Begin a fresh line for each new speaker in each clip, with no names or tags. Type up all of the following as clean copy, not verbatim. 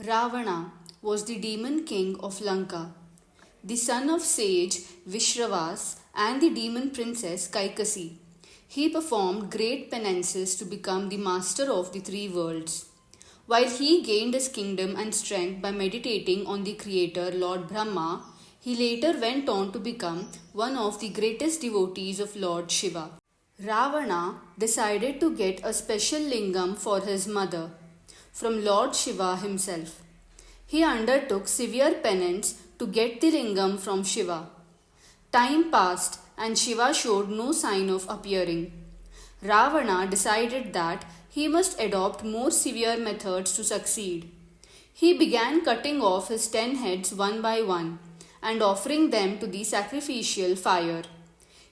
Ravana was the demon king of Lanka, the son of sage Vishravas and the demon princess Kaikasi. He performed great penances to become the master of the three worlds. While he gained his kingdom and strength by meditating on the creator Lord Brahma, he later went on to become one of the greatest devotees of Lord Shiva. Ravana decided to get a special lingam for his mother from Lord Shiva himself. He undertook severe penance to get the lingam from Shiva. Time passed and Shiva showed no sign of appearing. Ravana decided that he must adopt more severe methods to succeed. He began cutting off his 10 heads one by one and offering them to the sacrificial fire.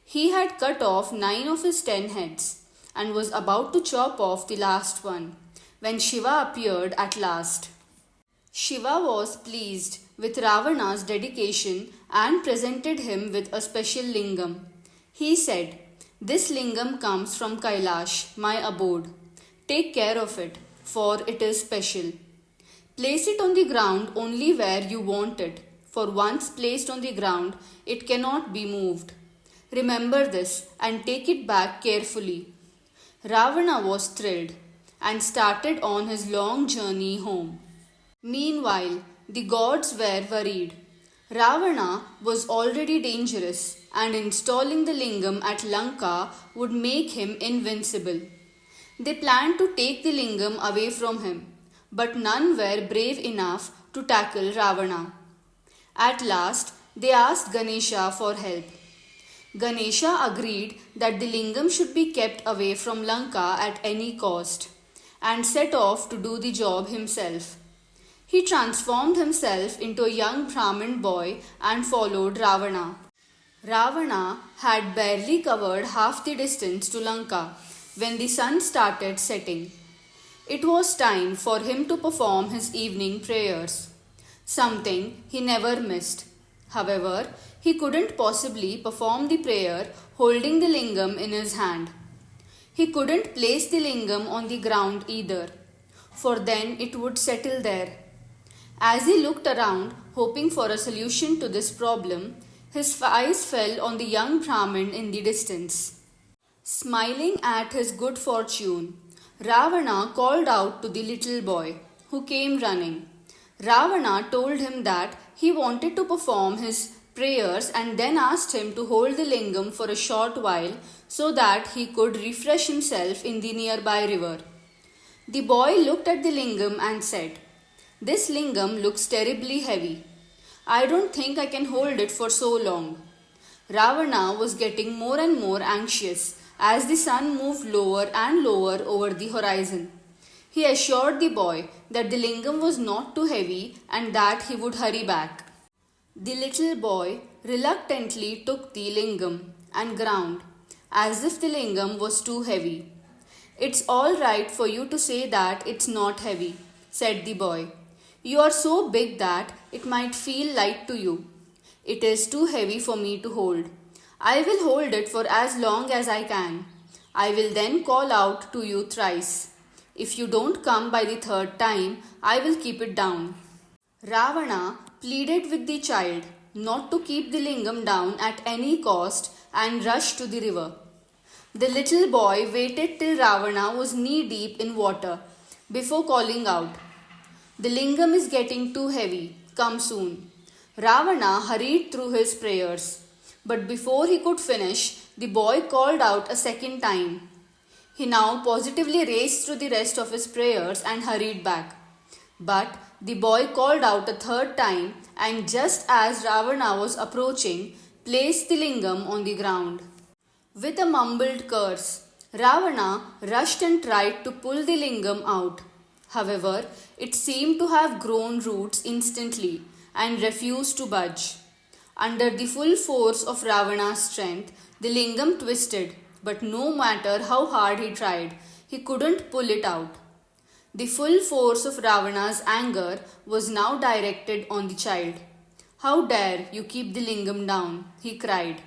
He had cut off 9 of his 10 heads and was about to chop off the last one when Shiva appeared at last. Shiva was pleased with Ravana's dedication and presented him with a special lingam. He said, "This lingam comes from Kailash, my abode. Take care of it, for it is special. Place it on the ground only where you want it, for once placed on the ground, it cannot be moved. Remember this and take it back carefully." Ravana was thrilled and started on his long journey home. Meanwhile, the gods were worried. Ravana was already dangerous, and installing the lingam at Lanka would make him invincible. They planned to take the lingam away from him, but none were brave enough to tackle Ravana. At last, they asked Ganesha for help. Ganesha agreed that the lingam should be kept away from Lanka at any cost, and set off to do the job himself. He transformed himself into a young Brahmin boy and followed Ravana. Ravana had barely covered half the distance to Lanka when the sun started setting. It was time for him to perform his evening prayers, something he never missed. However, he couldn't possibly perform the prayer holding the lingam in his hand. He couldn't place the lingam on the ground either, for then it would settle there. As he looked around, hoping for a solution to this problem, his eyes fell on the young Brahmin in the distance. Smiling at his good fortune, Ravana called out to the little boy, who came running. Ravana told him that he wanted to perform his prayers and then asked him to hold the lingam for a short while so that he could refresh himself in the nearby river. The boy looked at the lingam and said, "This lingam looks terribly heavy. I don't think I can hold it for so long." Ravana was getting more and more anxious as the sun moved lower and lower over the horizon. He assured the boy that the lingam was not too heavy and that he would hurry back. The little boy reluctantly took the lingam and ground, as if the lingam was too heavy. "It's all right for you to say that it's not heavy," said the boy. "You are so big that it might feel light to you. It is too heavy for me to hold. I will hold it for as long as I can. I will then call out to you thrice. If you don't come by the third time, I will keep it down." Ravana pleaded with the child not to keep the lingam down at any cost and rushed to the river. The little boy waited till Ravana was knee-deep in water before calling out, "The lingam is getting too heavy. Come soon." Ravana hurried through his prayers, but before he could finish, the boy called out a second time. He now positively raced through the rest of his prayers and hurried back. But the boy called out a third time and just as Ravana was approaching, placed the lingam on the ground. With a mumbled curse, Ravana rushed and tried to pull the lingam out. However, it seemed to have grown roots instantly and refused to budge. Under the full force of Ravana's strength, the lingam twisted, but no matter how hard he tried, he couldn't pull it out. The full force of Ravana's anger was now directed on the child. "How dare you keep the lingam down?" he cried,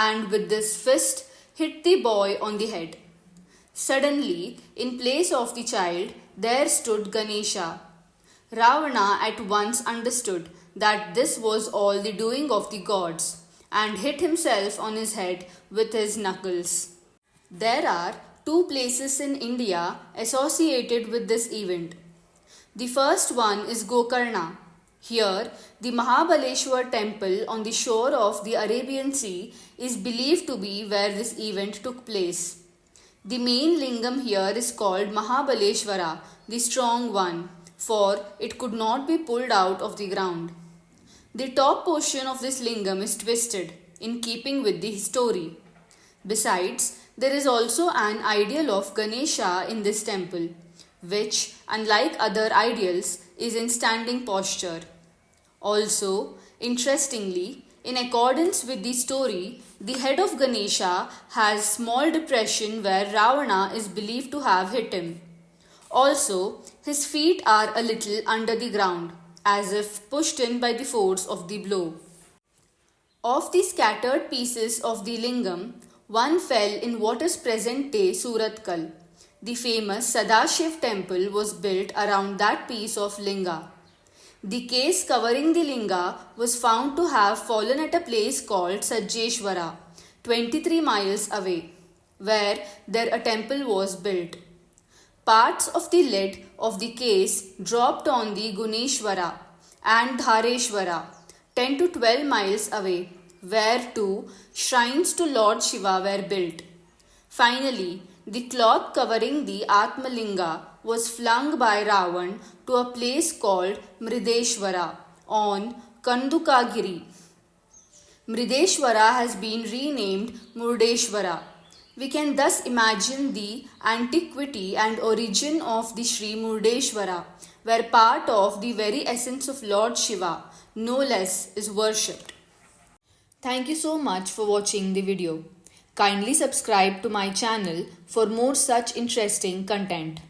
and with this fist hit the boy on the head. Suddenly, in place of the child, there stood Ganesha. Ravana at once understood that this was all the doing of the gods and hit himself on his head with his knuckles. There are two places in India associated with this event. The first one is Gokarna. Here, the Mahabaleshwar temple on the shore of the Arabian Sea is believed to be where this event took place. The main lingam here is called Mahabaleshwara, the strong one, for it could not be pulled out of the ground. The top portion of this lingam is twisted, in keeping with the story. Besides, there is also an idol of Ganesha in this temple, which, unlike other idols, is in standing posture. Also, interestingly, in accordance with the story, the head of Ganesha has small depression where Ravana is believed to have hit him. Also, his feet are a little under the ground, as if pushed in by the force of the blow. Of the scattered pieces of the lingam, one fell in what is present-day Surathkal. The famous Sadashiv temple was built around that piece of linga. The case covering the linga was found to have fallen at a place called Sajjeshwara, 23 miles away, where there a temple was built. Parts of the lid of the case dropped on the Guneshwara and Dhareshwara, 10 to 12 miles away, where two shrines to Lord Shiva were built. Finally, the cloth covering the Atmalinga was flung by Ravan to a place called Mrideshwara on Kandukagiri. Mrideshwara has been renamed Murdeshwara. We can thus imagine the antiquity and origin of the Sri Murdeshwara, where part of the very essence of Lord Shiva, no less, is worshipped. Thank you so much for watching the video. Kindly subscribe to my channel for more such interesting content.